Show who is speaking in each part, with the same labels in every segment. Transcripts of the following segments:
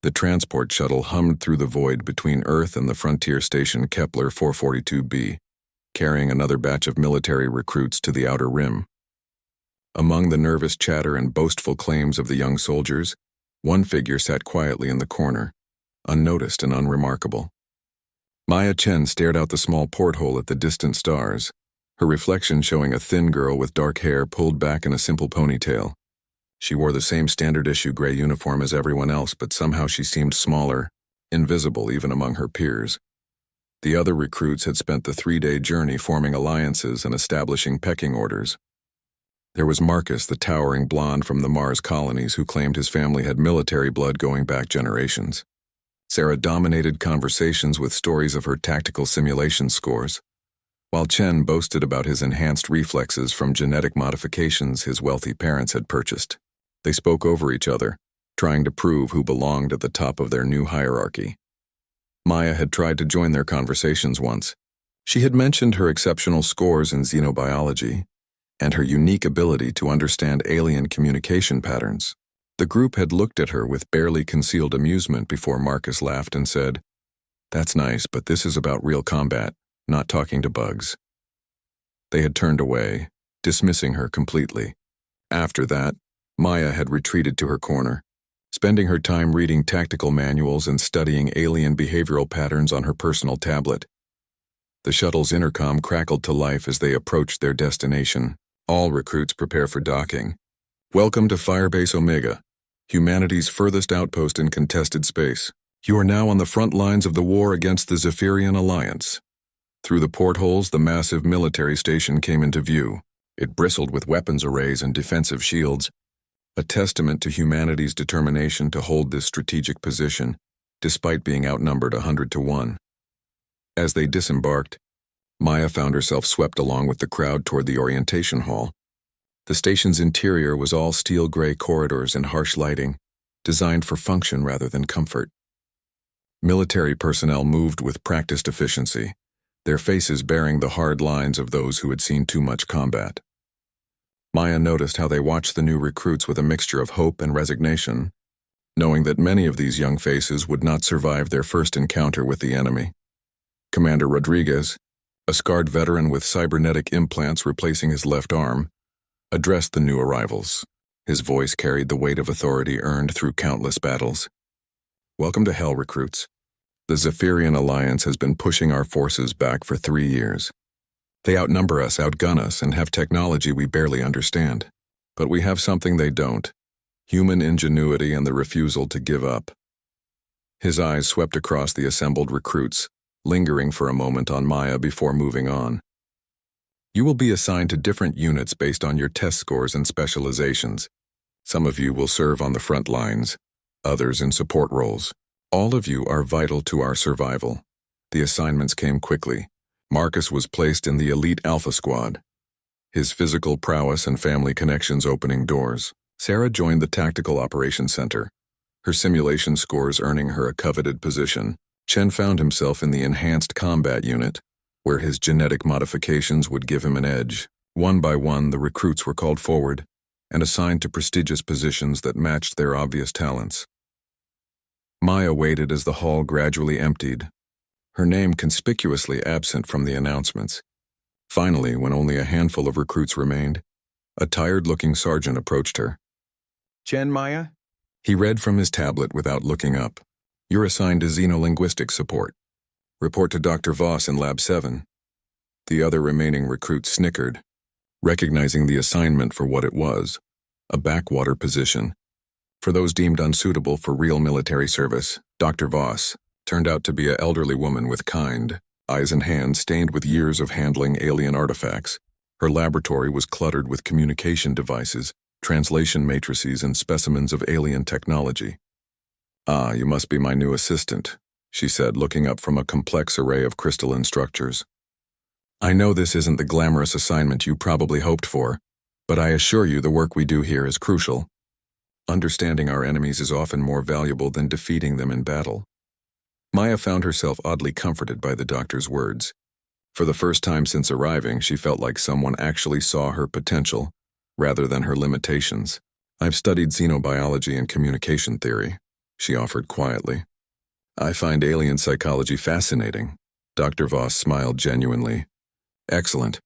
Speaker 1: The transport shuttle hummed through the void between Earth and the frontier station Kepler 442b, carrying another batch of military recruits to the outer rim. Among the nervous chatter and boastful claims of the young soldiers, one figure sat quietly in the corner, unnoticed and unremarkable. Maya Chen stared out the small porthole at the distant stars, her reflection showing a thin girl with dark hair pulled back in a simple ponytail. She wore the same standard-issue gray uniform as everyone else, but somehow she seemed smaller, invisible even among her peers. The other recruits had spent the 3-day journey forming alliances and establishing pecking orders. There was Marcus, the towering blonde from the Mars colonies who claimed his family had military blood going back generations. Sarah dominated conversations with stories of her tactical simulation scores, while Chen boasted about his enhanced reflexes from genetic modifications his wealthy parents had purchased. They spoke over each other, trying to prove who belonged at the top of their new hierarchy. Maya had tried to join their conversations once. She had mentioned her exceptional scores in xenobiology and her unique ability to understand alien communication patterns. The group had looked at her with barely concealed amusement before Marcus laughed and said, "That's nice, but this is about real combat, not talking to bugs." They had turned away, dismissing her completely. After that, Maya had retreated to her corner, spending her time reading tactical manuals and studying alien behavioral patterns on her personal tablet. The shuttle's intercom crackled to life as they approached their destination. All recruits prepare for docking. Welcome to Firebase Omega, humanity's furthest outpost in contested space. You are now on the front lines of the war against the Zephyrian Alliance. Through the portholes, the massive military station came into view. It bristled with weapons arrays and defensive shields, a testament to humanity's determination to hold this strategic position, despite being outnumbered 100-1. As they disembarked, Maya found herself swept along with the crowd toward the orientation hall. The station's interior was all steel gray corridors and harsh lighting, designed for function rather than comfort. Military personnel moved with practiced efficiency, their faces bearing the hard lines of those who had seen too much combat. Maya noticed how they watched the new recruits with a mixture of hope and resignation, knowing that many of these young faces would not survive their first encounter with the enemy. Commander Rodriguez, a scarred veteran with cybernetic implants replacing his left arm, addressed the new arrivals. His voice carried the weight of authority earned through countless battles. "Welcome to hell, recruits. The Zephyrian Alliance has been pushing our forces back for 3 years. They outnumber us, outgun us, and have technology we barely understand. But we have something they don't: human ingenuity and the refusal to give up." His eyes swept across the assembled recruits, lingering for a moment on Maya before moving on. "You will be assigned to different units based on your test scores and specializations. Some of you will serve on the front lines, others in support roles. All of you are vital to our survival." The assignments came quickly. Marcus was placed in the elite Alpha Squad, his physical prowess and family connections opening doors. Sarah joined the Tactical Operations Center, her simulation scores earning her a coveted position. Chen found himself in the Enhanced Combat Unit, where his genetic modifications would give him an edge. One by one, the recruits were called forward and assigned to prestigious positions that matched their obvious talents. Maya waited as the hall gradually emptied, her name conspicuously absent from the announcements. Finally, when only a handful of recruits remained, a tired-looking sergeant approached her.
Speaker 2: "Chen, Maya?"
Speaker 1: He read from his tablet without looking up. "You're assigned to xenolinguistic support. Report to Dr. Voss in Lab 7. The other remaining recruits snickered, recognizing the assignment for what it was: a backwater position. For those deemed unsuitable for real military service, Dr. Voss turned out to be an elderly woman with kind eyes and hands stained with years of handling alien artifacts. Her laboratory was cluttered with communication devices, translation matrices, and specimens of alien technology. "Ah, you must be my new assistant," she said, looking up from a complex array of crystalline structures. "I know this isn't the glamorous assignment you probably hoped for, but I assure you the work we do here is crucial. Understanding our enemies is often more valuable than defeating them in battle." Maya found herself oddly comforted by the doctor's words. For the first time since arriving, she felt like someone actually saw her potential, rather than her limitations. "I've studied xenobiology and communication theory," she offered quietly. I find alien psychology fascinating. Dr. Voss smiled genuinely. Excellent.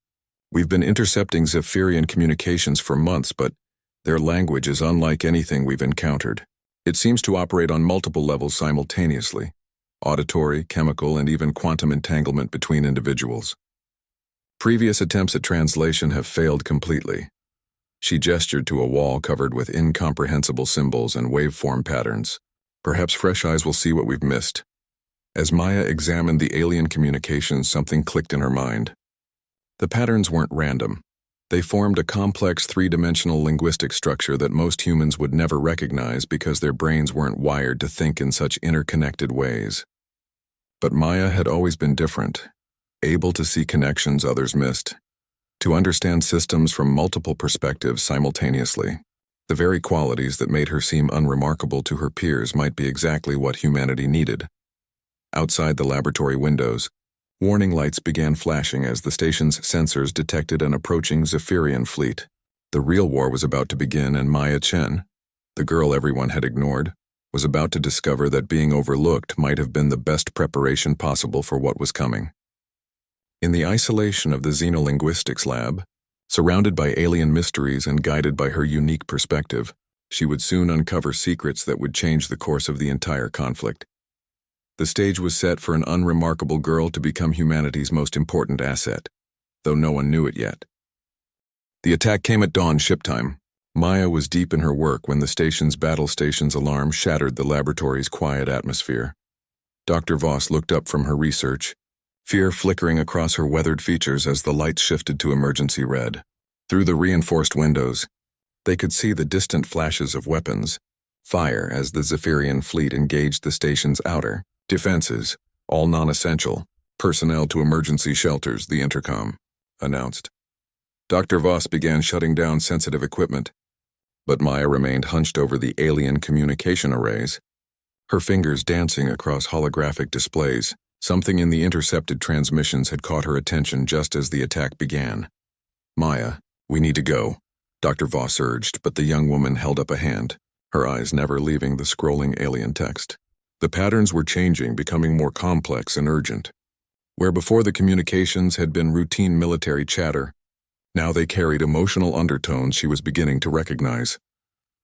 Speaker 1: We've been intercepting Zephyrian communications for months, but their language is unlike anything we've encountered. It seems to operate on multiple levels simultaneously: auditory, chemical, and even quantum entanglement between individuals. Previous attempts at translation have failed completely. She gestured to a wall covered with incomprehensible symbols and waveform patterns. Perhaps fresh eyes will see what we've missed. As Maya examined the alien communications, something clicked in her mind. The patterns weren't random. They formed a complex three-dimensional linguistic structure that most humans would never recognize because their brains weren't wired to think in such interconnected ways. But Maya had always been different, able to see connections others missed, to understand systems from multiple perspectives simultaneously. The very qualities that made her seem unremarkable to her peers might be exactly what humanity needed. Outside the laboratory windows, warning lights began flashing as the station's sensors detected an approaching Zephyrian fleet. The real war was about to begin, and Maya Chen, the girl everyone had ignored, was about to discover that being overlooked might have been the best preparation possible for what was coming. In the isolation of the xenolinguistics lab, surrounded by alien mysteries and guided by her unique perspective, she would soon uncover secrets that would change the course of the entire conflict. The stage was set for an unremarkable girl to become humanity's most important asset, though no one knew it yet. The attack came at dawn ship time. Maya was deep in her work when the station's battle station's alarm shattered the laboratory's quiet atmosphere. Dr. Voss looked up from her research, fear flickering across her weathered features as the lights shifted to emergency red. Through the reinforced windows, they could see the distant flashes of weapons, fire as the Zephyrian fleet engaged the station's outer defenses. All non-essential. Personnel to emergency shelters, the intercom announced. Dr. Voss began shutting down sensitive equipment, but Maya remained hunched over the alien communication arrays, her fingers dancing across holographic displays. Something in the intercepted transmissions had caught her attention just as the attack began. Maya, we need to go, Dr. Voss urged, but the young woman held up a hand, her eyes never leaving the scrolling alien text. The patterns were changing, becoming more complex and urgent. Where before the communications had been routine military chatter, now they carried emotional undertones she was beginning to recognize.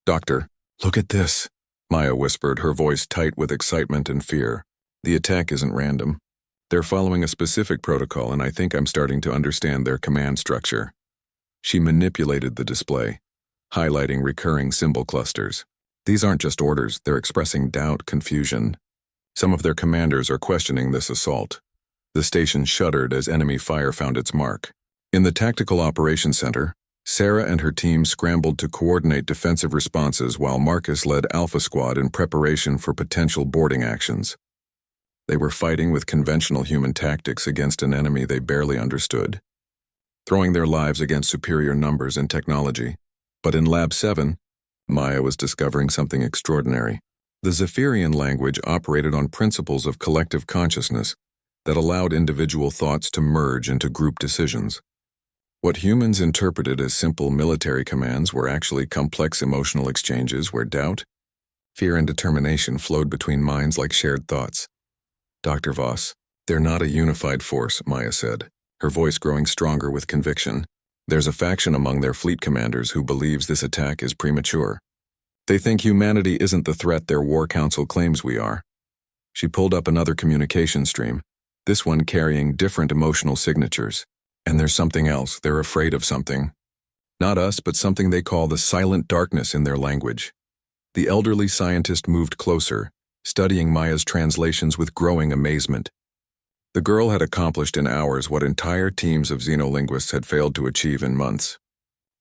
Speaker 1: Doctor, look at this, Maya whispered, her voice tight with excitement and fear. The attack isn't random. They're following a specific protocol, and I think I'm starting to understand their command structure. She manipulated the display, highlighting recurring symbol clusters. These aren't just orders, they're expressing doubt, confusion. Some of their commanders are questioning this assault. The station shuddered as enemy fire found its mark. In the Tactical Operations Center, Sarah and her team scrambled to coordinate defensive responses while Marcus led Alpha Squad in preparation for potential boarding actions. They were fighting with conventional human tactics against an enemy they barely understood, throwing their lives against superior numbers and technology. But in Lab 7, Maya was discovering something extraordinary. The Zephyrian language operated on principles of collective consciousness that allowed individual thoughts to merge into group decisions. What humans interpreted as simple military commands were actually complex emotional exchanges where doubt, fear, and determination flowed between minds like shared thoughts. Dr. Voss, they're not a unified force, Maya said, her voice growing stronger with conviction. There's a faction among their fleet commanders who believes this attack is premature. They think humanity isn't the threat their war council claims we are. She pulled up another communication stream, this one carrying different emotional signatures. And there's something else, they're afraid of something. Not us, but something they call the silent darkness in their language. The elderly scientist moved closer, studying Maya's translations with growing amazement. The girl had accomplished in hours what entire teams of xenolinguists had failed to achieve in months.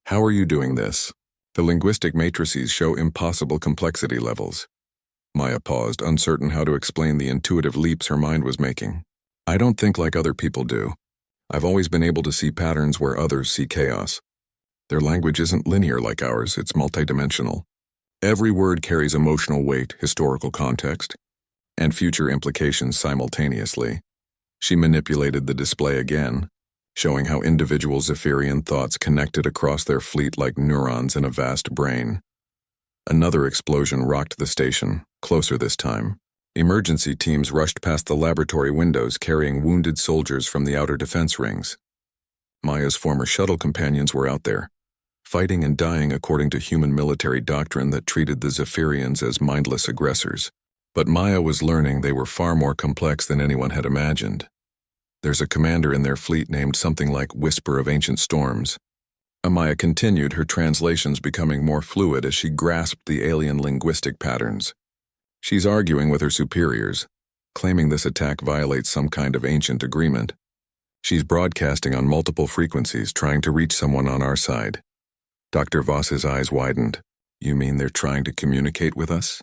Speaker 1: How are you doing this? The linguistic matrices show impossible complexity levels. Maya paused, uncertain how to explain the intuitive leaps her mind was making. I don't think like other people do. I've always been able to see patterns where others see chaos. Their language isn't linear like ours, it's multidimensional. Every word carries emotional weight, historical context, and future implications simultaneously. She manipulated the display again, showing how individual Zephyrian thoughts connected across their fleet like neurons in a vast brain. Another explosion rocked the station, closer this time. Emergency teams rushed past the laboratory windows carrying wounded soldiers from the outer defense rings. Maya's former shuttle companions were out there, fighting and dying according to human military doctrine that treated the Zephyrians as mindless aggressors. But Maya was learning they were far more complex than anyone had imagined. There's a commander in their fleet named something like Whisper of Ancient Storms. Maya continued, her translations becoming more fluid as she grasped the alien linguistic patterns. She's arguing with her superiors, claiming this attack violates some kind of ancient agreement. She's broadcasting on multiple frequencies, trying to reach someone on our side. Dr. Voss's eyes widened. You mean they're trying to communicate with us?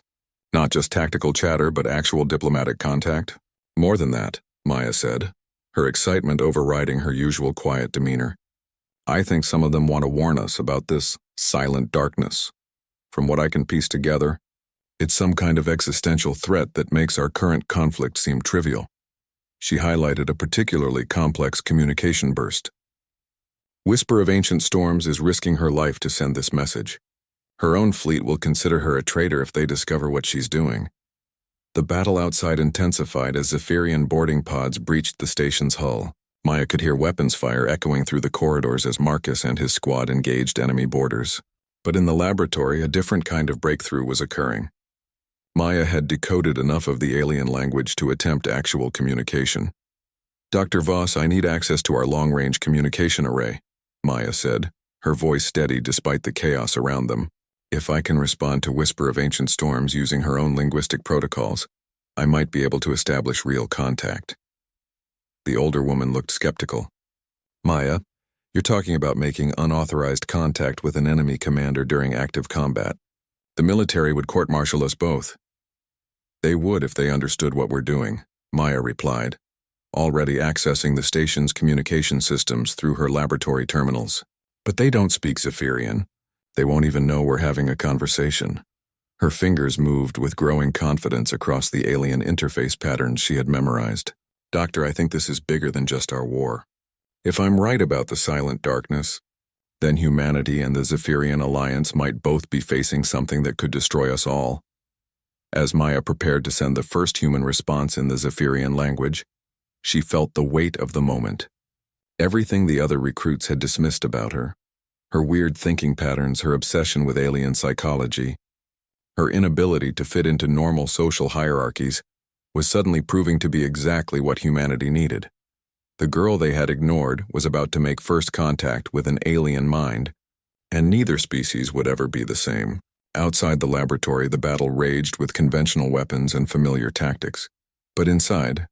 Speaker 1: Not just tactical chatter, but actual diplomatic contact? More than that, Maya said, her excitement overriding her usual quiet demeanor. I think some of them want to warn us about this silent darkness. From what I can piece together, it's some kind of existential threat that makes our current conflict seem trivial. She highlighted a particularly complex communication burst. Whisper of Ancient Storms is risking her life to send this message. Her own fleet will consider her a traitor if they discover what she's doing. The battle outside intensified as Zephyrian boarding pods breached the station's hull. Maya could hear weapons fire echoing through the corridors as Marcus and his squad engaged enemy boarders. But in the laboratory, a different kind of breakthrough was occurring. Maya had decoded enough of the alien language to attempt actual communication. Dr. Voss, I need access to our long-range communication array, Maya said, her voice steady despite the chaos around them. If I can respond to Whisper of Ancient Storms using her own linguistic protocols, I might be able to establish real contact. The older woman looked skeptical. Maya, you're talking about making unauthorized contact with an enemy commander during active combat. The military would court-martial us both. They would if they understood what we're doing, Maya replied, already accessing the station's communication systems through her laboratory terminals. But they don't speak Zephyrian. They won't even know we're having a conversation. Her fingers moved with growing confidence across the alien interface patterns she had memorized. Doctor, I think this is bigger than just our war. If I'm right about the silent darkness, then humanity and the Zephyrian Alliance might both be facing something that could destroy us all. As Maya prepared to send the first human response in the Zephyrian language, she felt the weight of the moment. Everything the other recruits had dismissed about her, her weird thinking patterns, her obsession with alien psychology, her inability to fit into normal social hierarchies, was suddenly proving to be exactly what humanity needed. The girl they had ignored was about to make first contact with an alien mind, and neither species would ever be the same. Outside the laboratory, the battle raged with conventional weapons and familiar tactics. But inside,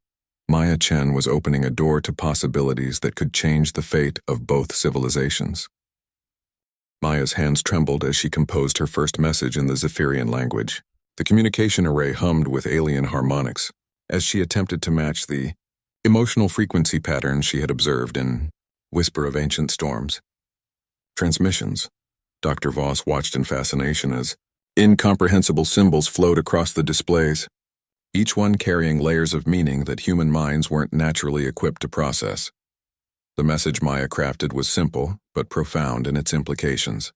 Speaker 1: Maya Chen was opening a door to possibilities that could change the fate of both civilizations. Maya's hands trembled as she composed her first message in the Zephyrian language. The communication array hummed with alien harmonics as she attempted to match the emotional frequency patterns she had observed in Whisper of Ancient Storms. Transmissions. Dr. Voss watched in fascination as incomprehensible symbols flowed across the displays, each one carrying layers of meaning that human minds weren't naturally equipped to process. The message Maya crafted was simple, but profound in its implications.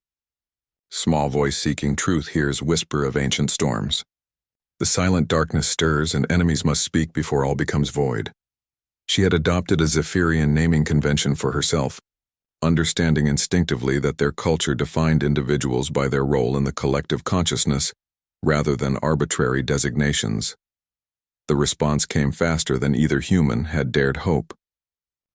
Speaker 1: Small voice seeking truth hears Whisper of Ancient Storms. The silent darkness stirs, and enemies must speak before all becomes void. She had adopted a Zephyrian naming convention for herself, understanding instinctively that their culture defined individuals by their role in the collective consciousness rather than arbitrary designations. The response came faster than either human had dared hope.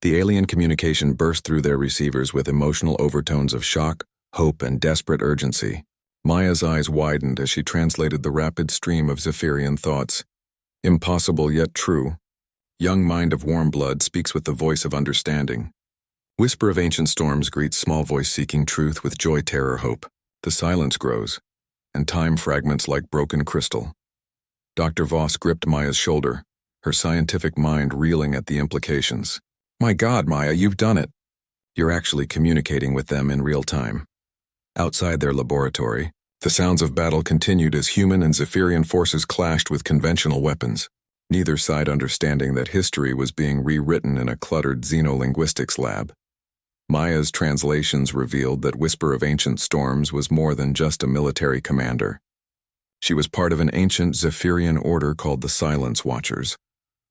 Speaker 1: The alien communication burst through their receivers with emotional overtones of shock, hope, and desperate urgency. Maya's eyes widened as she translated the rapid stream of Zephyrian thoughts. Impossible yet true. Young mind of warm blood speaks with the voice of understanding. Whisper of Ancient Storms greets small voice seeking truth with joy, terror, hope. The silence grows, and time fragments like broken crystal. Dr. Voss gripped Maya's shoulder, her scientific mind reeling at the implications. My God, Maya, you've done it. You're actually communicating with them in real time. Outside their laboratory, the sounds of battle continued as human and Zephyrian forces clashed with conventional weapons, neither side understanding that history was being rewritten in a cluttered xenolinguistics lab. Maya's translations revealed that Whisper of Ancient Storms was more than just a military commander. She was part of an ancient Zephyrian order called the Silence Watchers,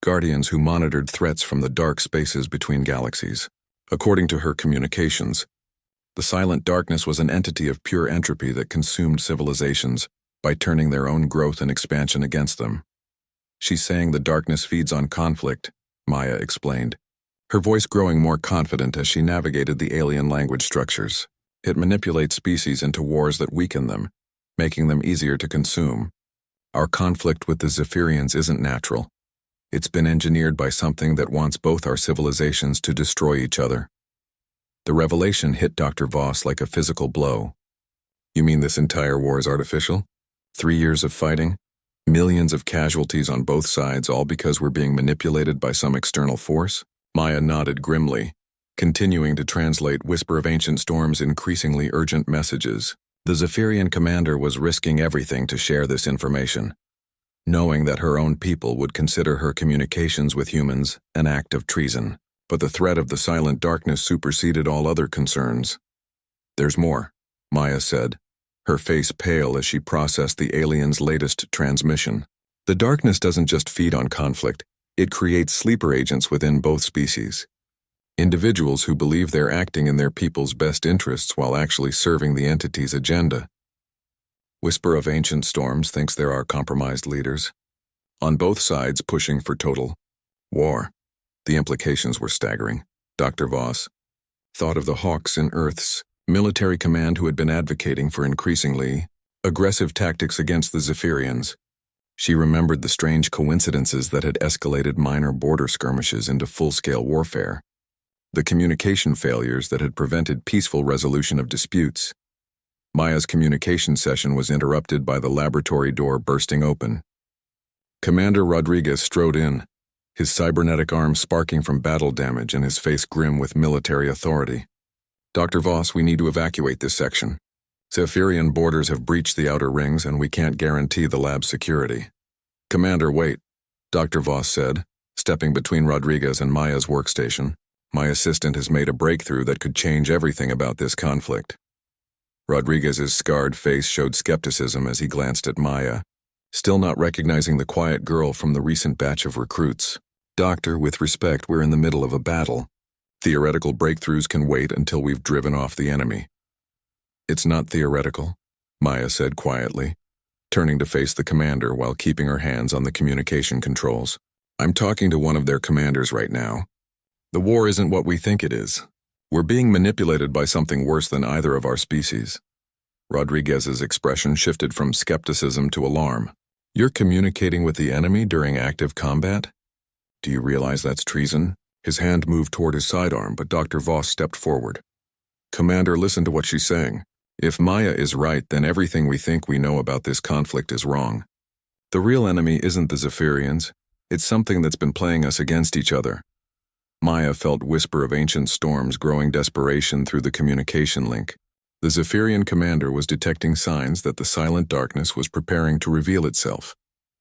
Speaker 1: guardians who monitored threats from the dark spaces between galaxies. According to her communications, the Silent Darkness was an entity of pure entropy that consumed civilizations by turning their own growth and expansion against them. She's saying the darkness feeds on conflict, Maya explained, her voice growing more confident as she navigated the alien language structures. It manipulates species into wars that weaken them, making them easier to consume. Our conflict with the Zephyrians isn't natural. It's been engineered by something that wants both our civilizations to destroy each other. The revelation hit Dr. Voss like a physical blow. You mean this entire war is artificial? 3 years of fighting? Millions of casualties on both sides, all because we're being manipulated by some external force? Maya nodded grimly, continuing to translate Whisper of Ancient Storms' increasingly urgent messages. The Zephyrian commander was risking everything to share this information, knowing that her own people would consider her communications with humans an act of treason. But the threat of the Silent Darkness superseded all other concerns. There's more, Maya said, her face pale as she processed the alien's latest transmission. The darkness doesn't just feed on conflict, it creates sleeper agents within both species. Individuals who believe they're acting in their people's best interests while actually serving the entity's agenda. Whisper of Ancient Storms thinks there are compromised leaders, on both sides pushing for total war. The implications were staggering. Dr. Voss thought of the Hawks in Earth's military command who had been advocating for increasingly aggressive tactics against the Zephyrians. She remembered the strange coincidences that had escalated minor border skirmishes into full-scale warfare, the communication failures that had prevented peaceful resolution of disputes. Maya's communication session was interrupted by the laboratory door bursting open. Commander Rodriguez strode in, his cybernetic arm sparking from battle damage and his face grim with military authority. Dr. Voss, we need to evacuate this section. Zephyrian borders have breached the outer rings and we can't guarantee the lab's security. Commander, wait, Dr. Voss said, stepping between Rodriguez and Maya's workstation. My assistant has made a breakthrough that could change everything about this conflict. Rodriguez's scarred face showed skepticism as he glanced at Maya, still not recognizing the quiet girl from the recent batch of recruits. Doctor, with respect, we're in the middle of a battle. Theoretical breakthroughs can wait until we've driven off the enemy. It's not theoretical, Maya said quietly, turning to face the commander while keeping her hands on the communication controls. I'm talking to one of their commanders right now. The war isn't what we think it is. We're being manipulated by something worse than either of our species. Rodriguez's expression shifted from skepticism to alarm. You're communicating with the enemy during active combat? Do you realize that's treason? His hand moved toward his sidearm, but Dr. Voss stepped forward. Commander, listen to what she's saying. If Maya is right, then everything we think we know about this conflict is wrong. The real enemy isn't the Zephyrians. It's something that's been playing us against each other. Maya felt Whisper of Ancient Storms growing desperation through the communication link. The Zephyrian commander was detecting signs that the Silent Darkness was preparing to reveal itself,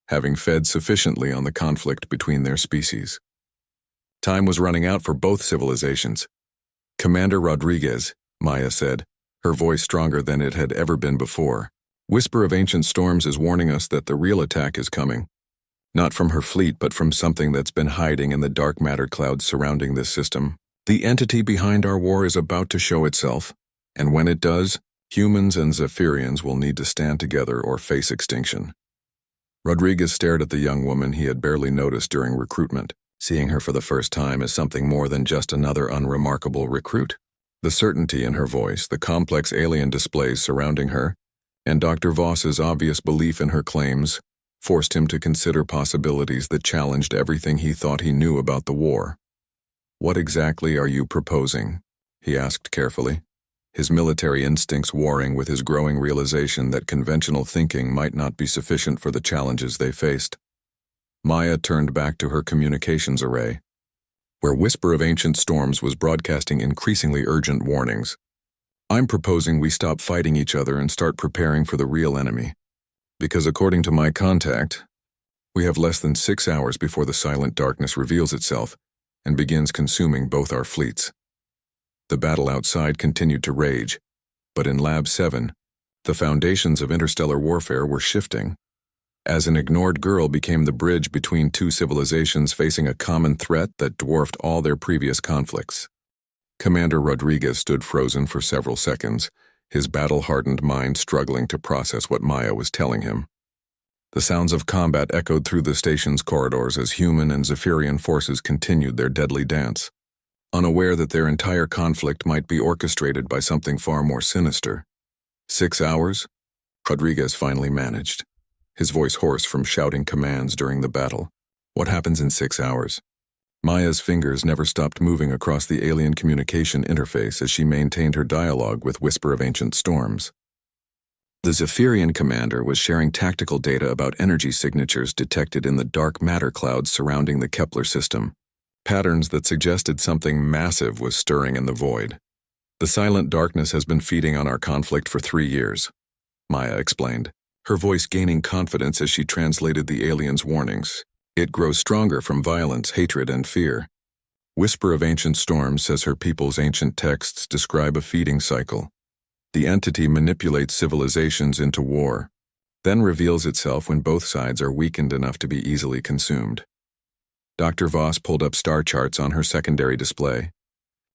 Speaker 1: having fed sufficiently on the conflict between their species. Time was running out for both civilizations. Commander Rodriguez, Maya said, her voice stronger than it had ever been before. Whisper of Ancient Storms is warning us that the real attack is coming. Not from her fleet, but from something that's been hiding in the dark matter clouds surrounding this system. The entity behind our war is about to show itself, and when it does, humans and Zephyrians will need to stand together or face extinction. Rodriguez stared at the young woman he had barely noticed during recruitment, seeing her for the first time as something more than just another unremarkable recruit. The certainty in her voice, the complex alien displays surrounding her, and Dr. Voss's obvious belief in her claims forced him to consider possibilities that challenged everything he thought he knew about the war. What exactly are you proposing? He asked carefully, his military instincts warring with his growing realization that conventional thinking might not be sufficient for the challenges they faced. Maya turned back to her communications array, where Whisper of Ancient Storms was broadcasting increasingly urgent warnings. I'm proposing we stop fighting each other and start preparing for the real enemy. Because according to my contact, we have less than 6 hours before the Silent Darkness reveals itself and begins consuming both our fleets. The battle outside continued to rage, but in Lab 7, The foundations of interstellar warfare were shifting, as an ignored girl became the bridge between two civilizations facing a common threat that dwarfed all their previous conflicts. Commander Rodriguez stood frozen for several seconds, his battle-hardened mind struggling to process what Maya was telling him. The sounds of combat echoed through the station's corridors as human and Zephyrian forces continued their deadly dance, unaware that their entire conflict might be orchestrated by something far more sinister. 6 hours? Rodriguez finally managed, his voice hoarse from shouting commands during the battle. What happens in 6 hours? Maya's fingers never stopped moving across the alien communication interface as she maintained her dialogue with Whisper of Ancient Storms. The Zephyrian commander was sharing tactical data about energy signatures detected in the dark matter clouds surrounding the Kepler system, patterns that suggested something massive was stirring in the void. The silent darkness has been feeding on our conflict for 3 years, Maya explained, her voice gaining confidence as she translated the alien's warnings. It grows stronger from violence, hatred, and fear. Whisper of Ancient Storms says her people's ancient texts describe a feeding cycle. The entity manipulates civilizations into war, then reveals itself when both sides are weakened enough to be easily consumed. Dr. Voss pulled up star charts on her secondary display,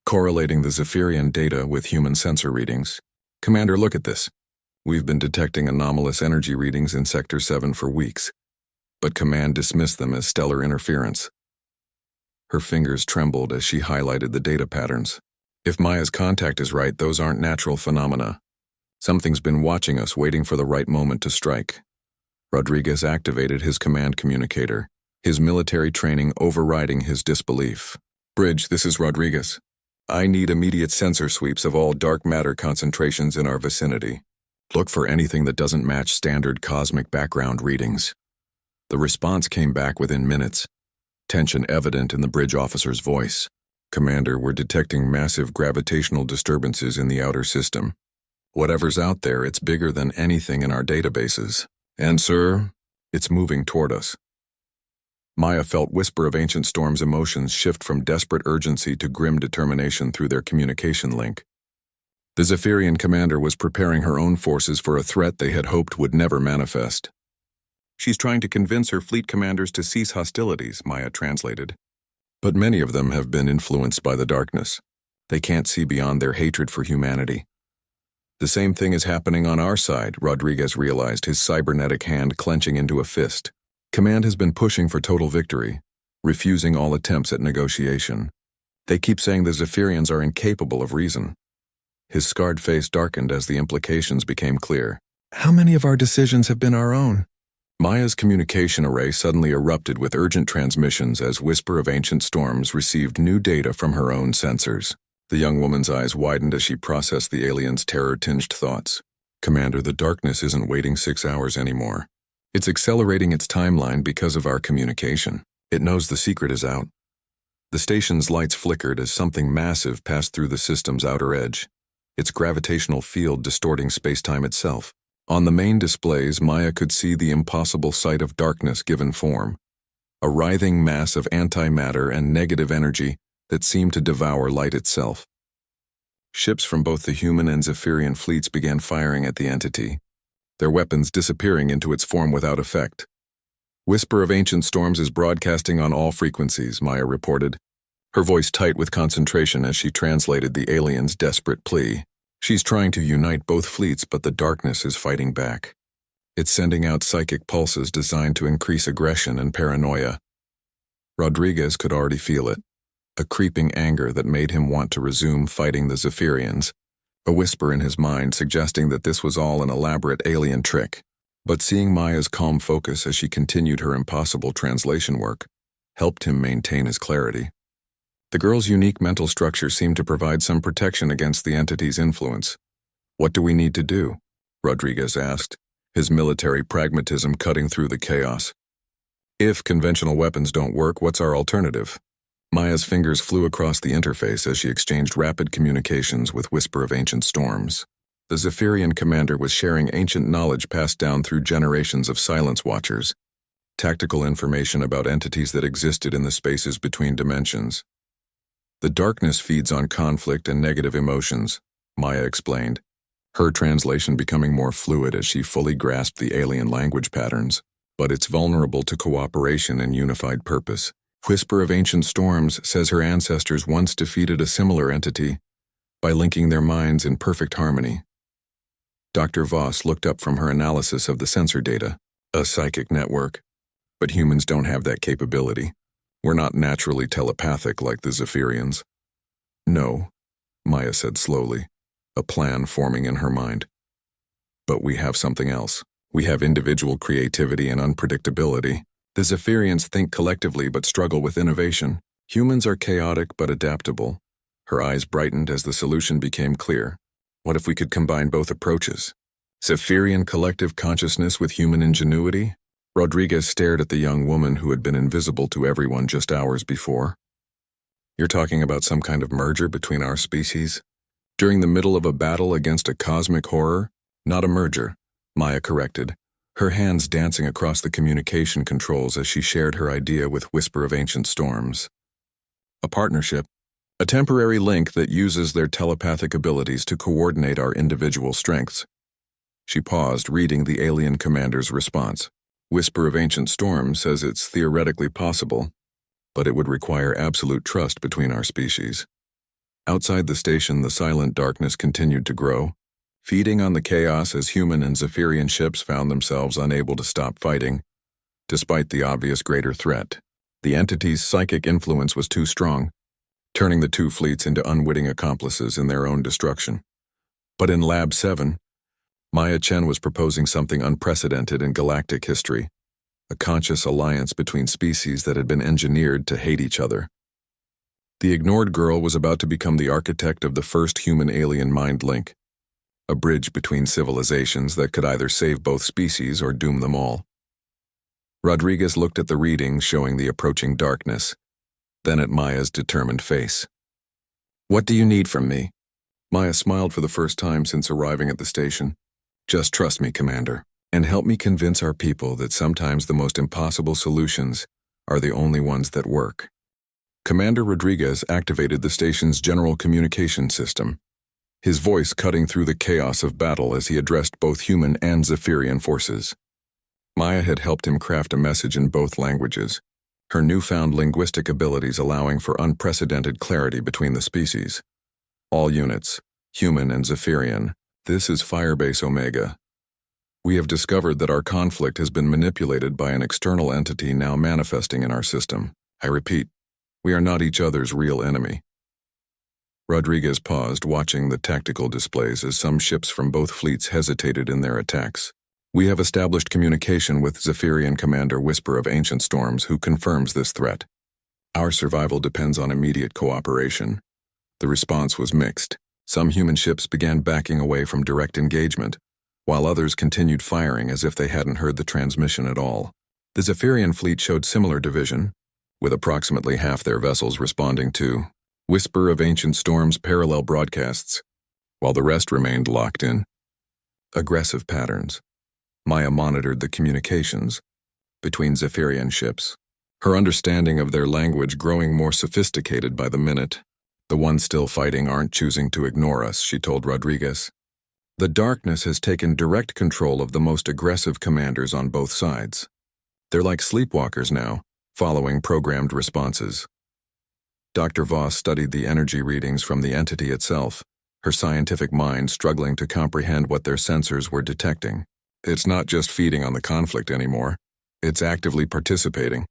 Speaker 1: correlating the Zephyrian data with human sensor readings. Commander, look at this. We've been detecting anomalous energy readings in Sector 7 for weeks, but Command dismissed them as stellar interference. Her fingers trembled as she highlighted the data patterns. If Maya's contact is right, those aren't natural phenomena. Something's been watching us, waiting for the right moment to strike. Rodriguez activated his command communicator, his military training overriding his disbelief. Bridge, this is Rodriguez. I need immediate sensor sweeps of all dark matter concentrations in our vicinity. Look for anything that doesn't match standard cosmic background readings. The response came back within minutes, tension evident in the bridge officer's voice. Commander, we're detecting massive gravitational disturbances in the outer system. Whatever's out there, it's bigger than anything in our databases. And, sir, it's moving toward us. Maya felt Whisper of Ancient Storms' emotions shift from desperate urgency to grim determination through their communication link. The Zephyrian commander was preparing her own forces for a threat they had hoped would never manifest. She's trying to convince her fleet commanders to cease hostilities, Maya translated. But many of them have been influenced by the darkness. They can't see beyond their hatred for humanity. The same thing is happening on our side, Rodriguez realized, his cybernetic hand clenching into a fist. Command has been pushing for total victory, refusing all attempts at negotiation. They keep saying the Zephyrians are incapable of reason. His scarred face darkened as the implications became clear. How many of our decisions have been our own? Maya's communication array suddenly erupted with urgent transmissions as Whisper of Ancient Storms received new data from her own sensors. The young woman's eyes widened as she processed the alien's terror-tinged thoughts. Commander, the darkness isn't waiting 6 hours anymore. It's accelerating its timeline because of our communication. It knows the secret is out. The station's lights flickered as something massive passed through the system's outer edge, its gravitational field distorting space-time itself. On the main displays, Maya could see the impossible sight of darkness given form, a writhing mass of antimatter and negative energy that seemed to devour light itself. Ships from both the human and Zephyrian fleets began firing at the entity, their weapons disappearing into its form without effect. Whisper of Ancient Storms is broadcasting on all frequencies, Maya reported, her voice tight with concentration as she translated the alien's desperate plea. She's trying to unite both fleets, but the darkness is fighting back. It's sending out psychic pulses designed to increase aggression and paranoia. Rodriguez could already feel it, a creeping anger that made him want to resume fighting the Zephyrians, a whisper in his mind suggesting that this was all an elaborate alien trick. But seeing Maya's calm focus as she continued her impossible translation work helped him maintain his clarity. The girl's unique mental structure seemed to provide some protection against the entity's influence. What do we need to do? Rodriguez asked, his military pragmatism cutting through the chaos. If conventional weapons don't work, what's our alternative? Maya's fingers flew across the interface as she exchanged rapid communications with Whisper of Ancient Storms. The Zephyrian commander was sharing ancient knowledge passed down through generations of silence watchers, tactical information about entities that existed in the spaces between dimensions. The darkness feeds on conflict and negative emotions, Maya explained, her translation becoming more fluid as she fully grasped the alien language patterns, but it's vulnerable to cooperation and unified purpose. Whisper of Ancient Storms says her ancestors once defeated a similar entity by linking their minds in perfect harmony. Dr. Voss looked up from her analysis of the sensor data, a psychic network. But humans don't have that capability. We're not naturally telepathic like the Zephyrians. No, Maya said slowly, a plan forming in her mind. But we have something else. We have individual creativity and unpredictability. The Zephyrians think collectively but struggle with innovation. Humans are chaotic but adaptable. Her eyes brightened as the solution became clear. What if we could combine both approaches? Zephyrian collective consciousness with human ingenuity? Rodriguez stared at the young woman who had been invisible to everyone just hours before. You're talking about some kind of merger between our species? During the middle of a battle against a cosmic horror? Not a merger, Maya corrected, her hands dancing across the communication controls as she shared her idea with Whisper of Ancient Storms. A partnership, a temporary link that uses their telepathic abilities to coordinate our individual strengths. She paused, reading the alien commander's response. Whisper of Ancient Storms says it's theoretically possible, but it would require absolute trust between our species. Outside the station, the silent darkness continued to grow, feeding on the chaos as human and Zephyrian ships found themselves unable to stop fighting, despite the obvious greater threat. The entity's psychic influence was too strong, turning the two fleets into unwitting accomplices in their own destruction. But in Lab 7, Maya Chen was proposing something unprecedented in galactic history, a conscious alliance between species that had been engineered to hate each other. The ignored girl was about to become the architect of the first human-alien mind link, a bridge between civilizations that could either save both species or doom them all. Rodriguez looked at the readings showing the approaching darkness, then at Maya's determined face. "What do you need from me?" Maya smiled for the first time since arriving at the station. "Just trust me, Commander, and help me convince our people that sometimes the most impossible solutions are the only ones that work." Commander Rodriguez activated the station's general communication system, his voice cutting through the chaos of battle as he addressed both human and Zephyrian forces. Maya had helped him craft a message in both languages, her newfound linguistic abilities allowing for unprecedented clarity between the species. "All units, human and Zephyrian, this is Firebase Omega. We have discovered that our conflict has been manipulated by an external entity now manifesting in our system. I repeat, we are not each other's real enemy." Rodriguez paused, watching the tactical displays as some ships from both fleets hesitated in their attacks. "We have established communication with Zephyrian Commander Whisper of Ancient Storms, who confirms this threat. Our survival depends on immediate cooperation." The response was mixed. Some human ships began backing away from direct engagement, while others continued firing as if they hadn't heard the transmission at all. The Zephyrian fleet showed similar division, with approximately half their vessels responding to Whisper of Ancient Storms parallel broadcasts, while the rest remained locked in. Aggressive patterns. Maya monitored the communications between Zephyrian ships, her understanding of their language growing more sophisticated by the minute. "The ones still fighting aren't choosing to ignore us," she told Rodriguez. "The darkness has taken direct control of the most aggressive commanders on both sides. They're like sleepwalkers now, following programmed responses." Dr. Voss studied the energy readings from the entity itself, her scientific mind struggling to comprehend what their sensors were detecting. "It's not just feeding on the conflict anymore. It's actively participating.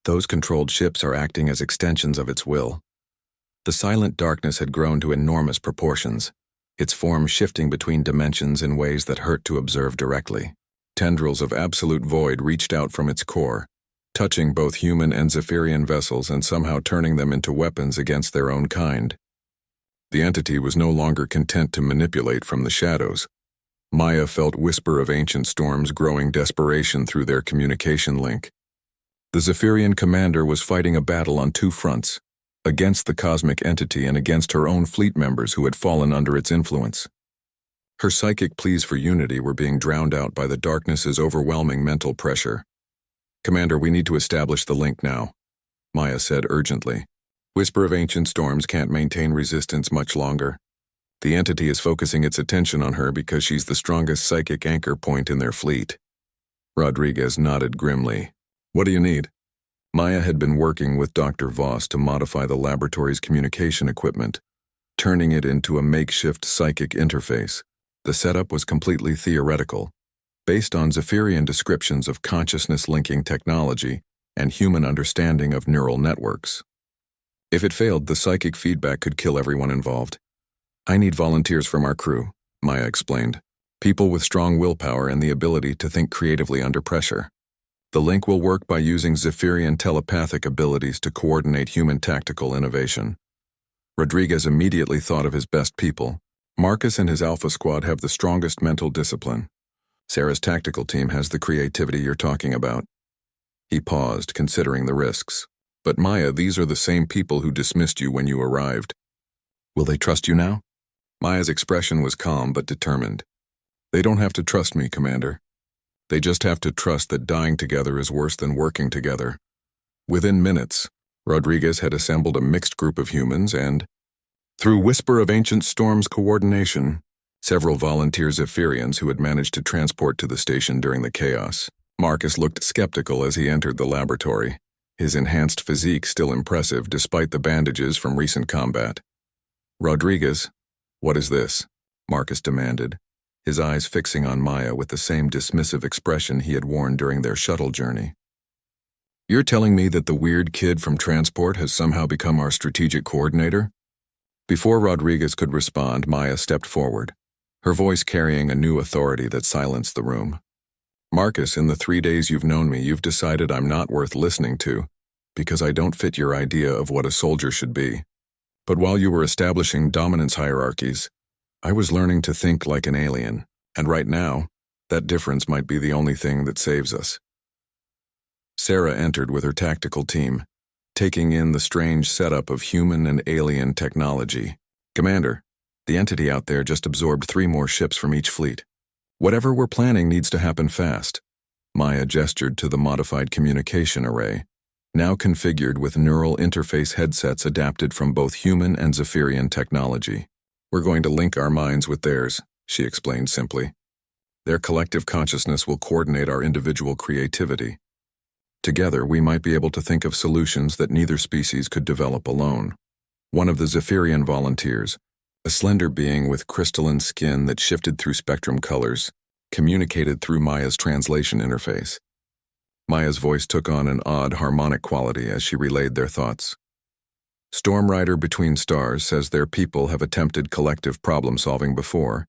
Speaker 1: Those controlled ships are acting as extensions of its will." The silent darkness had grown to enormous proportions, its form shifting between dimensions in ways that hurt to observe directly. Tendrils of absolute void reached out from its core, touching both human and Zephyrian vessels and somehow turning them into weapons against their own kind. The entity was no longer content to manipulate from the shadows. Maya felt Whisper of Ancient Storms growing desperation through their communication link. The Zephyrian commander was fighting a battle on two fronts, against the cosmic entity and against her own fleet members who had fallen under its influence. Her psychic pleas for unity were being drowned out by the darkness's overwhelming mental pressure. "Commander, we need to establish the link now," Maya said urgently. "Whisper of Ancient Storms can't maintain resistance much longer. The entity is focusing its attention on her because she's the strongest psychic anchor point in their fleet. Rodriguez nodded grimly. What do you need? Maya had been working with Dr. Voss to modify the laboratory's communication equipment, turning it into a makeshift psychic interface. The setup was completely theoretical, based on Zephyrian descriptions of consciousness-linking technology and human understanding of neural networks. If it failed, the psychic feedback could kill everyone involved. I need volunteers from our crew, Maya explained. People with strong willpower and the ability to think creatively under pressure. The link will work by using Zephyrian telepathic abilities to coordinate human tactical innovation. Rodriguez immediately thought of his best people. Marcus and his Alpha Squad have the strongest mental discipline. Sarah's tactical team has the creativity you're talking about. He paused, considering the risks. But Maya, these are the same people who dismissed you when you arrived. Will they trust you now? Maya's expression was calm but determined. They don't have to trust me, Commander. They just have to trust that dying together is worse than working together. Within minutes, Rodriguez had assembled a mixed group of humans and, through Whisper of Ancient Storms coordination, several volunteer Zephyrians who had managed to transport to the station during the chaos. Marcus looked skeptical as he entered the laboratory, his enhanced physique still impressive despite the bandages from recent combat. Rodriguez, what is this? Marcus demanded, his eyes fixing on Maya with the same dismissive expression he had worn during their shuttle journey. You're telling me that the weird kid from transport has somehow become our strategic coordinator? Before Rodriguez could respond, Maya stepped forward, her voice carrying a new authority that silenced the room. Marcus, in the 3 days you've known me, you've decided I'm not worth listening to, because I don't fit your idea of what a soldier should be. But while you were establishing dominance hierarchies, I was learning to think like an alien, and right now, that difference might be the only thing that saves us. Sarah entered with her tactical team, taking in the strange setup of human and alien technology. Commander, the entity out there just absorbed 3 more ships from each fleet. Whatever we're planning needs to happen fast. Maya gestured to the modified communication array, now configured with neural interface headsets adapted from both human and Zephyrian technology. We're going to link our minds with theirs, she explained simply. Their collective consciousness will coordinate our individual creativity. Together, we might be able to think of solutions that neither species could develop alone. One of the Zephyrian volunteers, a slender being with crystalline skin that shifted through spectrum colors, communicated through Maya's translation interface. Maya's voice took on an odd harmonic quality as she relayed their thoughts. Storm Rider Between Stars says their people have attempted collective problem-solving before,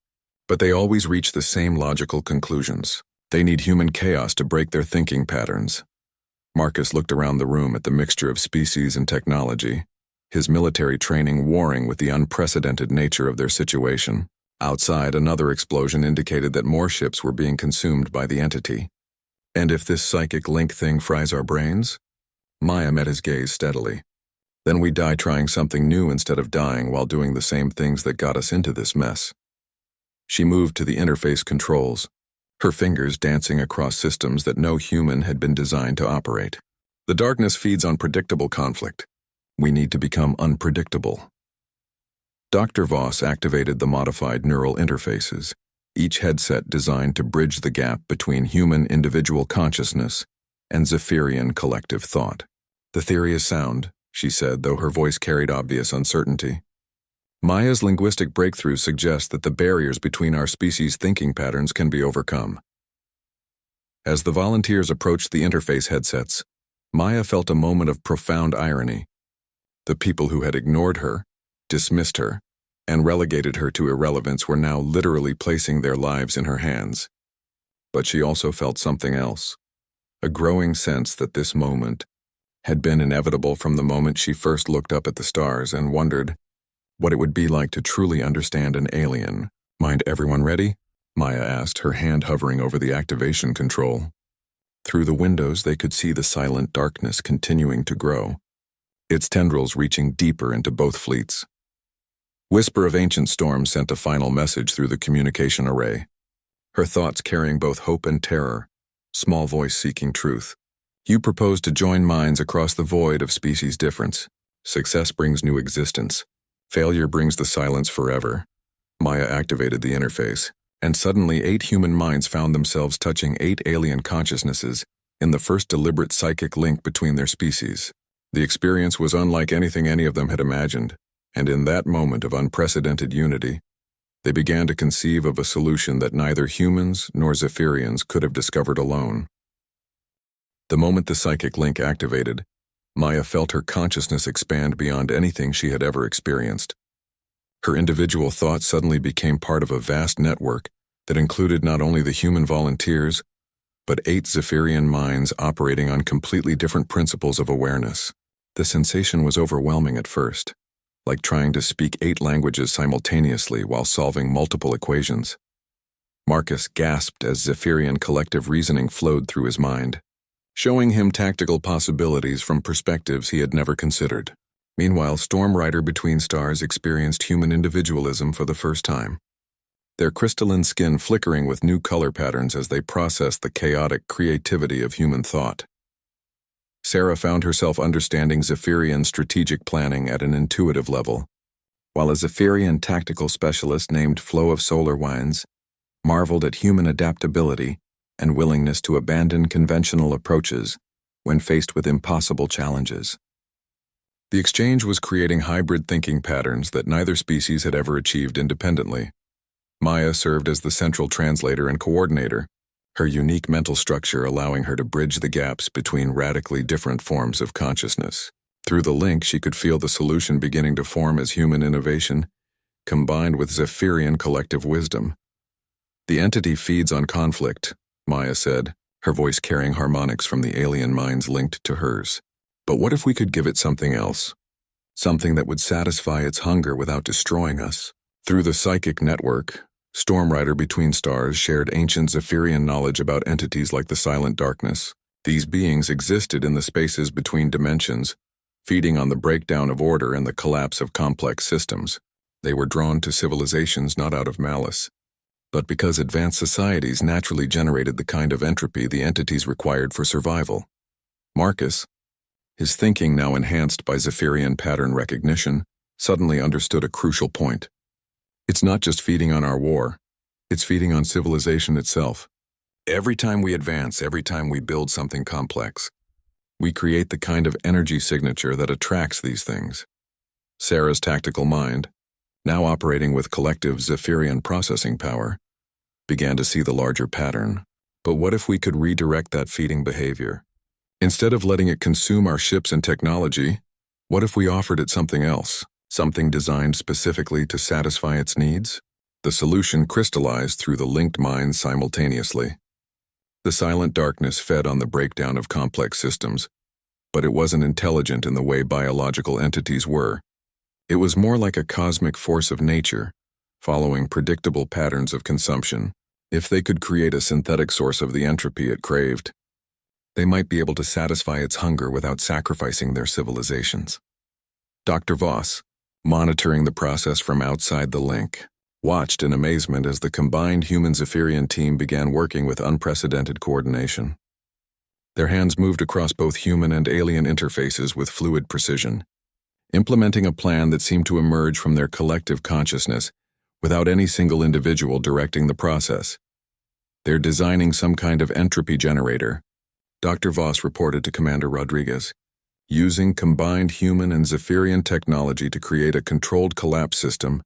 Speaker 1: but they always reach the same logical conclusions. They need human chaos to break their thinking patterns. Marcus looked around the room at the mixture of species and technology, his military training warring with the unprecedented nature of their situation. Outside, another explosion indicated that more ships were being consumed by the entity. And if this psychic link thing fries our brains? Maya met his gaze steadily. Then we die trying something new instead of dying while doing the same things that got us into this mess. She moved to the interface controls, her fingers dancing across systems that no human had been designed to operate. The darkness feeds on predictable conflict. We need to become unpredictable. Dr. Voss activated the modified neural interfaces, each headset designed to bridge the gap between human individual consciousness and Zephyrian collective thought. The theory is sound, she said, though her voice carried obvious uncertainty. Maya's linguistic breakthrough suggests that the barriers between our species' thinking patterns can be overcome. As the volunteers approached the interface headsets, Maya felt a moment of profound irony. The people who had ignored her, dismissed her, and relegated her to irrelevance were now literally placing their lives in her hands. But she also felt something else, a growing sense that this moment had been inevitable from the moment she first looked up at the stars and wondered what it would be like to truly understand an alien. Mind everyone ready? Maya asked, her hand hovering over the activation control. Through the windows, they could see the silent darkness continuing to grow, its tendrils reaching deeper into both fleets. Whisper of Ancient Storms sent a final message through the communication array, her thoughts carrying both hope and terror, small voice seeking truth. You propose to join minds across the void of species difference. Success brings new existence. Failure brings the silence forever. Maya activated the interface, and suddenly 8 human minds found themselves touching 8 alien consciousnesses in the first deliberate psychic link between their species. The experience was unlike anything any of them had imagined, and in that moment of unprecedented unity, they began to conceive of a solution that neither humans nor Zephyrians could have discovered alone. The moment the psychic link activated, Maya felt her consciousness expand beyond anything she had ever experienced. Her individual thoughts suddenly became part of a vast network that included not only the human volunteers, but 8 Zephyrian minds operating on completely different principles of awareness. The sensation was overwhelming at first, like trying to speak 8 languages simultaneously while solving multiple equations. Marcus gasped as Zephyrian collective reasoning flowed through his mind, showing him tactical possibilities from perspectives he had never considered. Meanwhile, Storm Rider Between Stars experienced human individualism for the first time, their crystalline skin flickering with new color patterns as they processed the chaotic creativity of human thought. Sarah found herself understanding Zephyrian strategic planning at an intuitive level, while a Zephyrian tactical specialist named Flow of Solar Winds marveled at human adaptability and willingness to abandon conventional approaches when faced with impossible challenges. The exchange was creating hybrid thinking patterns that neither species had ever achieved independently. Maya served as the central translator and coordinator, her unique mental structure allowing her to bridge the gaps between radically different forms of consciousness. Through the link, she could feel the solution beginning to form as human innovation, combined with Zephyrian collective wisdom. The entity feeds on conflict, Maya said, her voice carrying harmonics from the alien minds linked to hers. But what if we could give it something else? Something that would satisfy its hunger without destroying us? Through the psychic network, Storm Rider Between Stars shared ancient Zephyrian knowledge about entities like the Silent Darkness. These beings existed in the spaces between dimensions, feeding on the breakdown of order and the collapse of complex systems. They were drawn to civilizations not out of malice, but because advanced societies naturally generated the kind of entropy the entities required for survival. Marcus, his thinking now enhanced by Zephyrian pattern recognition, suddenly understood a crucial point. It's not just feeding on our war, it's feeding on civilization itself. Every time we advance, every time we build something complex, we create the kind of energy signature that attracts these things. Sarah's tactical mind, now operating with collective Zephyrian processing power, began to see the larger pattern. But what if we could redirect that feeding behavior? Instead of letting it consume our ships and technology, what if we offered it something else? Something designed specifically to satisfy its needs? The solution crystallized through the linked minds simultaneously. The Silent Darkness fed on the breakdown of complex systems, but it wasn't intelligent in the way biological entities were. It was more like a cosmic force of nature, following predictable patterns of consumption. If they could create a synthetic source of the entropy it craved, they might be able to satisfy its hunger without sacrificing their civilizations. Dr. Voss, monitoring the process from outside the link, watched in amazement as the combined human-Zephyrian team began working with unprecedented coordination. Their hands moved across both human and alien interfaces with fluid precision, implementing a plan that seemed to emerge from their collective consciousness without any single individual directing the process. They're designing some kind of entropy generator, Dr. Voss reported to Commander Rodriguez, using combined human and Zephyrian technology to create a controlled collapse system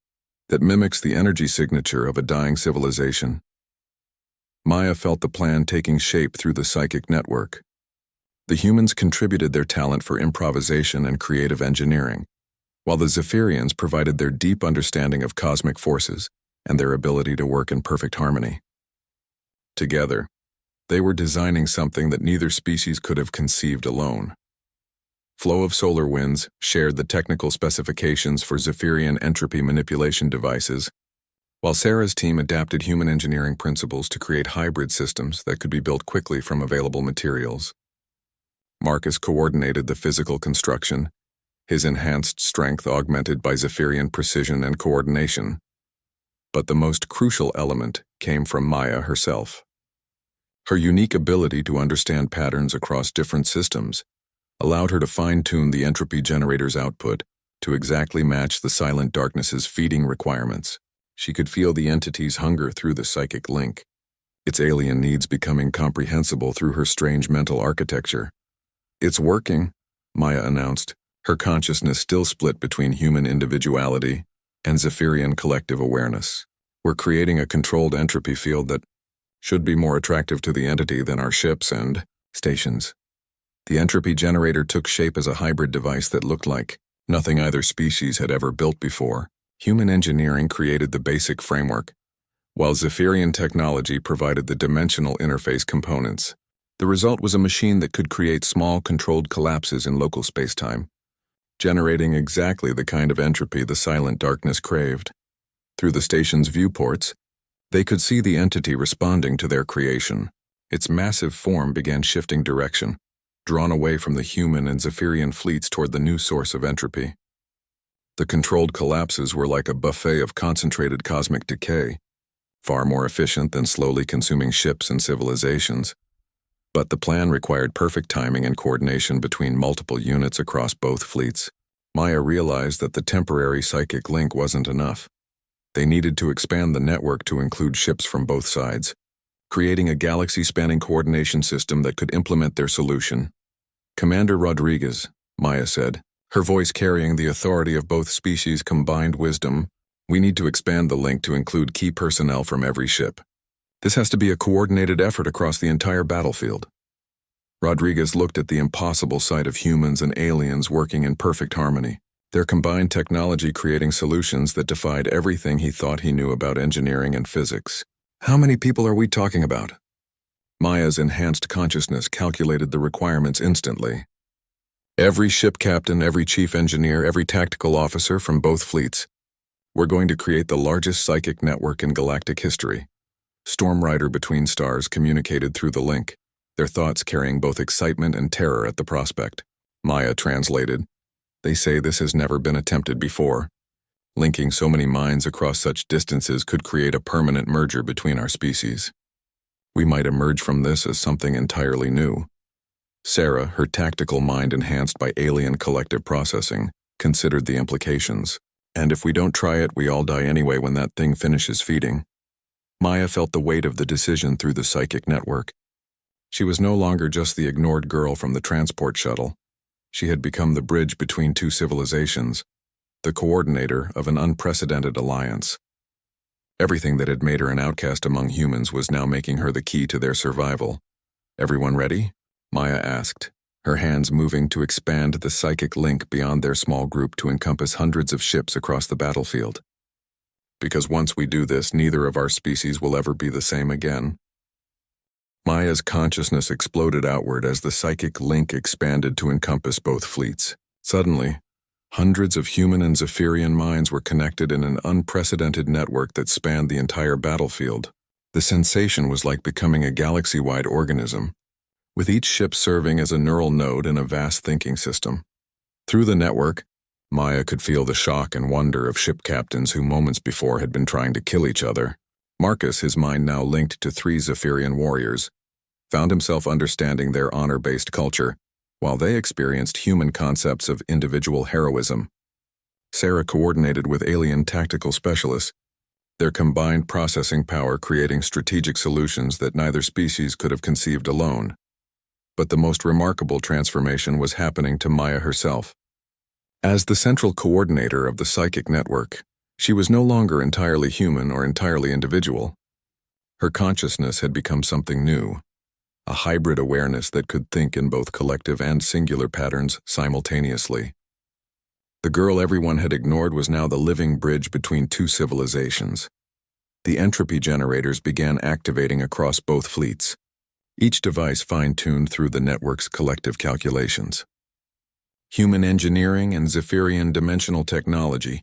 Speaker 1: that mimics the energy signature of a dying civilization. Maya felt the plan taking shape through the psychic network. The humans contributed their talent for improvisation and creative engineering, while the Zephyrians provided their deep understanding of cosmic forces and their ability to work in perfect harmony. Together, they were designing something that neither species could have conceived alone. Flow of Solar Winds shared the technical specifications for Zephyrian entropy manipulation devices, while Sarah's team adapted human engineering principles to create hybrid systems that could be built quickly from available materials. Marcus coordinated the physical construction, his enhanced strength augmented by Zephyrian precision and coordination. But the most crucial element came from Maya herself. Her unique ability to understand patterns across different systems allowed her to fine-tune the entropy generator's output to exactly match the Silent Darkness's feeding requirements. She could feel the entity's hunger through the psychic link, its alien needs becoming comprehensible through her strange mental architecture. "It's working," Maya announced, her consciousness still split between human individuality and Zephyrian collective awareness. "We're creating a controlled entropy field that should be more attractive to the entity than our ships and stations." The entropy generator took shape as a hybrid device that looked like nothing either species had ever built before. Human engineering created the basic framework, while Zephyrian technology provided the dimensional interface components. The result was a machine that could create small, controlled collapses in local spacetime, generating exactly the kind of entropy the silent darkness craved. Through the station's viewports, they could see the entity responding to their creation. Its massive form began shifting direction, drawn away from the human and Zephyrian fleets toward the new source of entropy. The controlled collapses were like a buffet of concentrated cosmic decay, far more efficient than slowly consuming ships and civilizations. But the plan required perfect timing and coordination between multiple units across both fleets. Maya realized that the temporary psychic link wasn't enough. They needed to expand the network to include ships from both sides, creating a galaxy-spanning coordination system that could implement their solution. "Commander Rodriguez," Maya said, her voice carrying the authority of both species' combined wisdom, "we need to expand the link to include key personnel from every ship. This has to be a coordinated effort across the entire battlefield." Rodriguez looked at the impossible sight of humans and aliens working in perfect harmony, their combined technology creating solutions that defied everything he thought he knew about engineering and physics. "How many people are we talking about?" Maya's enhanced consciousness calculated the requirements instantly. "Every ship captain, every chief engineer, every tactical officer from both fleets. We're going to create the largest psychic network in galactic history." Stormrider between stars communicated through the link, their thoughts carrying both excitement and terror at the prospect. Maya translated, "They say this has never been attempted before. Linking so many minds across such distances could create a permanent merger between our species. We might emerge from this as something entirely new." Sarah, her tactical mind enhanced by alien collective processing, considered the implications. "And if we don't try it, we all die anyway when that thing finishes feeding." Maya felt the weight of the decision through the psychic network. She was no longer just the ignored girl from the transport shuttle. She had become the bridge between two civilizations, the coordinator of an unprecedented alliance. Everything that had made her an outcast among humans was now making her the key to their survival. "Everyone ready?" Maya asked, her hands moving to expand the psychic link beyond their small group to encompass hundreds of ships across the battlefield. "Because once we do this, neither of our species will ever be the same again." Maya's consciousness exploded outward as the psychic link expanded to encompass both fleets. Suddenly, hundreds of human and Zephyrian minds were connected in an unprecedented network that spanned the entire battlefield. The sensation was like becoming a galaxy-wide organism, with each ship serving as a neural node in a vast thinking system. Through the network, Maya could feel the shock and wonder of ship captains who moments before had been trying to kill each other. Marcus, his mind now linked to 3 Zephyrian warriors, found himself understanding their honor-based culture, while they experienced human concepts of individual heroism. Sarah coordinated with alien tactical specialists, their combined processing power creating strategic solutions that neither species could have conceived alone. But the most remarkable transformation was happening to Maya herself. As the central coordinator of the psychic network, she was no longer entirely human or entirely individual. Her consciousness had become something new, a hybrid awareness that could think in both collective and singular patterns simultaneously. The girl everyone had ignored was now the living bridge between two civilizations. The entropy generators began activating across both fleets, each device fine-tuned through the network's collective calculations. Human engineering and Zephyrian dimensional technology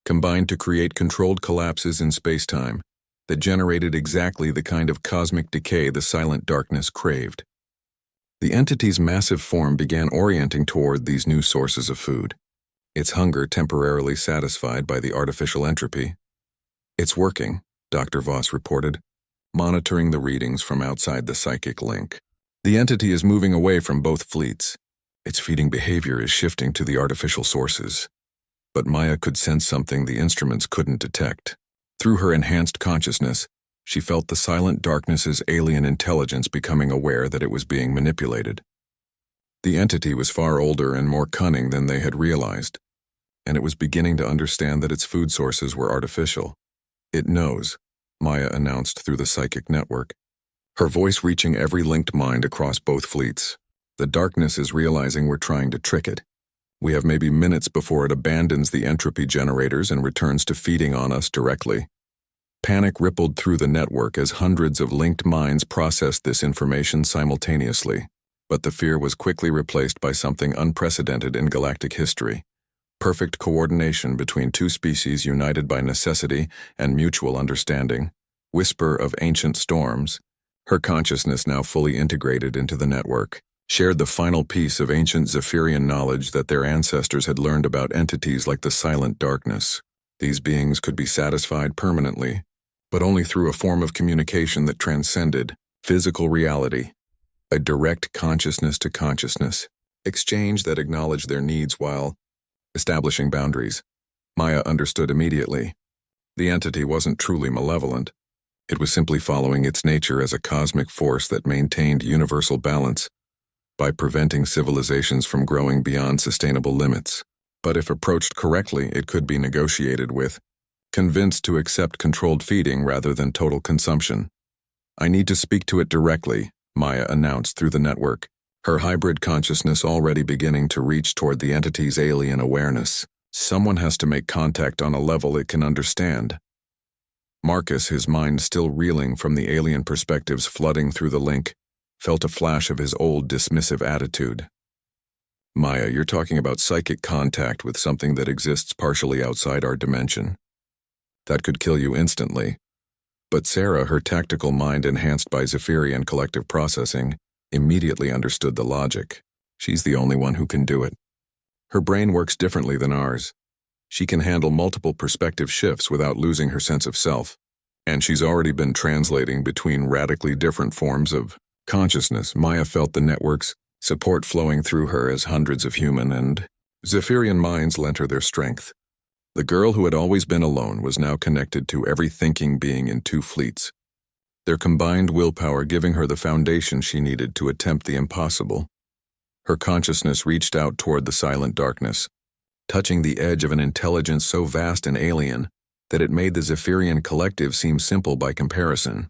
Speaker 1: combined to create controlled collapses in spacetime that generated exactly the kind of cosmic decay the silent darkness craved. The entity's massive form began orienting toward these new sources of food, its hunger temporarily satisfied by the artificial entropy. "It's working," Dr. Voss reported, monitoring the readings from outside the psychic link. "The entity is moving away from both fleets. Its feeding behavior is shifting to the artificial sources." But Maya could sense something the instruments couldn't detect. Through her enhanced consciousness, she felt the silent darkness's alien intelligence becoming aware that it was being manipulated. The entity was far older and more cunning than they had realized, and it was beginning to understand that its food sources were artificial. "It knows," Maya announced through the psychic network, her voice reaching every linked mind across both fleets. "The darkness is realizing we're trying to trick it. We have maybe minutes before it abandons the entropy generators and returns to feeding on us directly." Panic rippled through the network as hundreds of linked minds processed this information simultaneously. But the fear was quickly replaced by something unprecedented in galactic history: perfect coordination between two species united by necessity and mutual understanding. Whisper of ancient storms. Her consciousness, now fully integrated into the network, shared the final piece of ancient Zephyrian knowledge that their ancestors had learned about entities like the silent darkness. These beings could be satisfied permanently, but only through a form of communication that transcended physical reality. A direct consciousness-to-consciousness exchange that acknowledged their needs while establishing boundaries. Maya understood immediately. The entity wasn't truly malevolent. It was simply following its nature as a cosmic force that maintained universal balance by preventing civilizations from growing beyond sustainable limits. But if approached correctly, it could be negotiated with, convinced to accept controlled feeding rather than total consumption. "I need to speak to it directly," Maya announced through the network, her hybrid consciousness already beginning to reach toward the entity's alien awareness. "Someone has to make contact on a level it can understand." Marcus, his mind still reeling from the alien perspectives flooding through the link, felt a flash of his old dismissive attitude. "Maya, you're talking about psychic contact with something that exists partially outside our dimension. That could kill you instantly." But Sarah, her tactical mind enhanced by Zephyrian collective processing, immediately understood the logic. She's the only one who can do it. Her brain works differently than ours. She can handle multiple perspective shifts without losing her sense of self. And she's already been translating between radically different forms of consciousness. Maya felt the network's support flowing through her as hundreds of human and Zephyrian minds lent her their strength. The girl who had always been alone was now connected to every thinking being in two fleets, their combined willpower giving her the foundation she needed to attempt the impossible. Her consciousness reached out toward the silent darkness, touching the edge of an intelligence so vast and alien that it made the Zephyrian collective seem simple by comparison.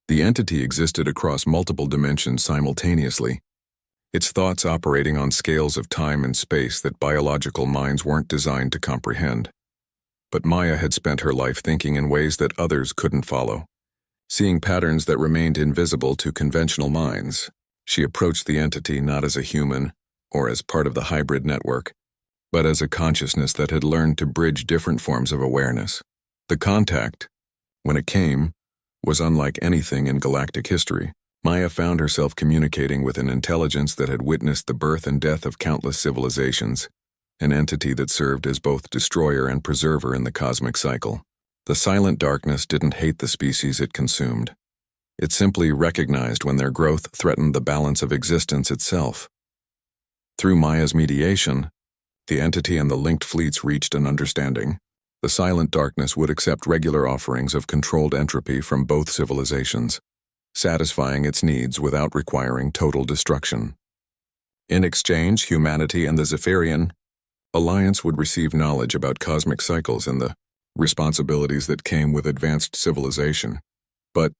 Speaker 1: The entity existed across multiple dimensions simultaneously, its thoughts operating on scales of time and space that biological minds weren't designed to comprehend. But Maya had spent her life thinking in ways that others couldn't follow, seeing patterns that remained invisible to conventional minds. She approached the entity not as a human or as part of the hybrid network, but as a consciousness that had learned to bridge different forms of awareness. The contact, when it came, was unlike anything in galactic history. Maya found herself communicating with an intelligence that had witnessed the birth and death of countless civilizations, an entity that served as both destroyer and preserver in the cosmic cycle. The silent darkness didn't hate the species it consumed. It simply recognized when their growth threatened the balance of existence itself. Through Maya's mediation, the entity and the linked fleets reached an understanding. The silent darkness would accept regular offerings of controlled entropy from both civilizations, satisfying its needs without requiring total destruction. In exchange, humanity and the Zephyrian alliance would receive knowledge about cosmic cycles and the responsibilities that came with advanced civilization. But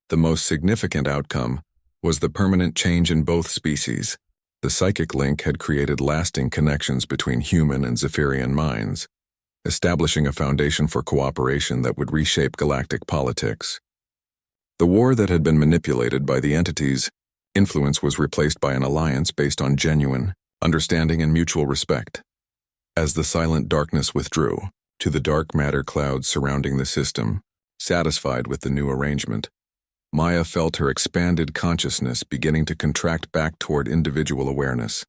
Speaker 1: the most significant outcome was the permanent change in both species. The psychic link had created lasting connections between human and Zephyrian minds, establishing a foundation for cooperation that would reshape galactic politics. The war that had been manipulated by the entity's influence was replaced by an alliance based on genuine understanding and mutual respect. As the silent darkness withdrew to the dark matter clouds surrounding the system, satisfied with the new arrangement, Maya felt her expanded consciousness beginning to contract back toward individual awareness.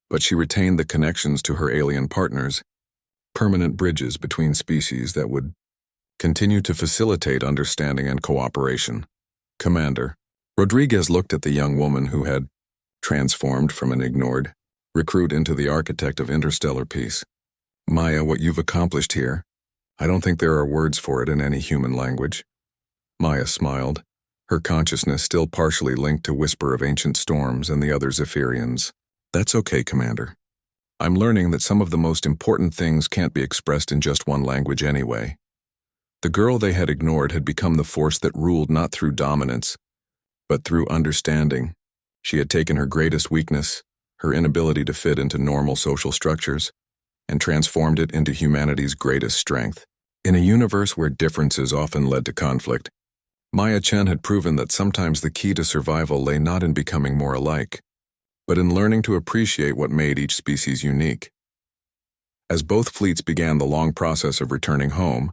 Speaker 1: But she retained the connections to her alien partners, permanent bridges between species that would continue to facilitate understanding and cooperation. Commander Rodriguez looked at the young woman who had transformed from an ignored recruit into the architect of interstellar peace. "Maya, what you've accomplished here I don't think there are words for it in any human language. Maya smiled, her consciousness still partially linked to Whisper of Ancient Storms and the other Zephyrians. That's okay, Commander. I'm learning that some of the most important things can't be expressed in just one language anyway. The girl they had ignored had become the force that ruled not through dominance, but through understanding. She had taken her greatest weakness, her inability to fit into normal social structures, and transformed it into humanity's greatest strength. In a universe where differences often led to conflict, Maya Chen had proven that sometimes the key to survival lay not in becoming more alike, but in learning to appreciate what made each species unique. As both fleets began the long process of returning home,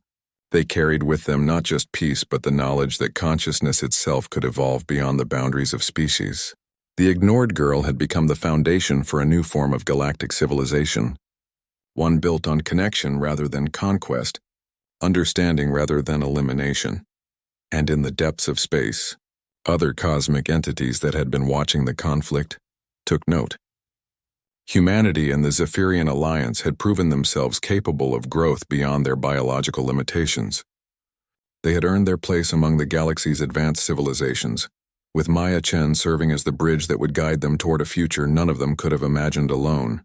Speaker 1: they carried with them not just peace but the knowledge that consciousness itself could evolve beyond the boundaries of species. The ignored girl had become the foundation for a new form of galactic civilization, one built on connection rather than conquest, understanding rather than elimination. And in the depths of space, other cosmic entities that had been watching the conflict took note. Humanity and the Zephyrian Alliance had proven themselves capable of growth beyond their biological limitations. They had earned their place among the galaxy's advanced civilizations, with Maya Chen serving as the bridge that would guide them toward a future none of them could have imagined alone.